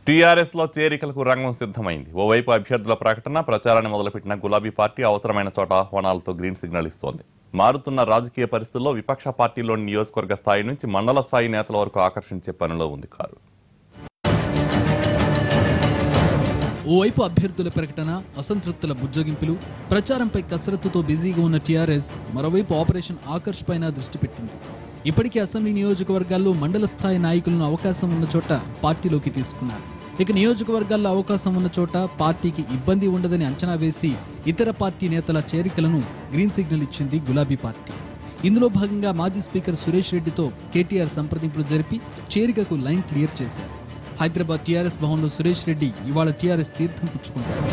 TRS లో చేరికలకు రంగం సిద్ధమైంది. ఓవైపు అభ్యర్థుల ప్రకటన, ప్రచారాన్ని మొదలుపెట్టిన గులాబీ పార్టీ అవసరమైన చోట ఆహ్వానాలతో గ్రీన్ సిగ్నల్ ఇస్తోంది. మారుతున్న రాజకీయ పరిస్థితుల్లో విపక్ష పార్టీలోని నియోజకవర్గ స్థాయి నుంచి మండల స్థాయి నేతల వరకు ఆకర్షించే పనిలో ఉంది కారు. ఓవైపు అభ్యర్థుల ప్రకటన, అసంతృప్తుల బుజ్జగింపులు, ప్రచారంపై కసరత్తుతో బిజీగా ఉన్న టీఆర్ఎస్ మరోవైపు ఆపరేషన్ ఆకర్ష్ పైన దృష్టి పెట్టింది. ఇప్పటికే అసెంబ్లీ నియోజకవర్గాల్లో మండల స్థాయి నాయకులను అవకాశం ఉన్న చోట పార్టీలోకి తీసుకున్నారు. ఇక నియోజకవర్గాల్లో అవకాశం ఉన్న చోట పార్టీకి ఇబ్బంది ఉండదని అంచనా వేసి ఇతర పార్టీ నేతల చేరికలను గ్రీన్ సిగ్నల్ ఇచ్చింది గులాబీ పార్టీ. ఇందులో భాగంగా మాజీ స్పీకర్ సురేష్ రెడ్డితో కేటీఆర్ సంప్రదింపులు జరిపి చేరికకు లైన్ క్లియర్ చేశారు. హైదరాబాద్ టీఆర్ఎస్ భవన్లో సురేష్ రెడ్డి ఇవాళ టీఆర్ఎస్ తీర్థం పుచ్చుకుంటారు.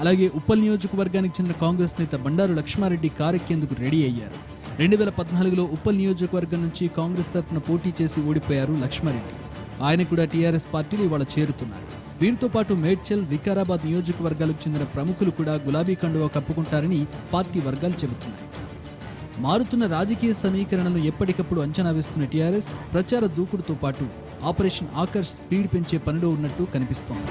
అలాగే ఉప్పల్ నియోజకవర్గానికి చెందిన కాంగ్రెస్ నేత బండారు లక్ష్మారెడ్డి కారెక్కేందుకు రెడీ అయ్యారు. 2014లో ఉప్పల్ నియోజకవర్గం నుంచి కాంగ్రెస్ తరఫున పోటీ చేసి ఓడిపోయారు లక్ష్మారెడ్డి. ఆయన కూడా టీఆర్ఎస్ పార్టీలో ఇవాళ చేరుతున్నారు. వీరితో పాటు మేడ్చల్, వికారాబాద్ నియోజకవర్గాలకు చెందిన ప్రముఖులు కూడా గులాబీ కండువా కప్పుకుంటారని పార్టీ వర్గాలు చెబుతున్నాయి. మారుతున్న రాజకీయ సమీకరణలను ఎప్పటికప్పుడు అంచనా వేస్తున్న టీఆర్ఎస్ ప్రచార దూకుడుతో పాటు ఆపరేషన్ ఆకర్ష్ స్పీడ్ పెంచే పనిలో ఉన్నట్టు కనిపిస్తోంది.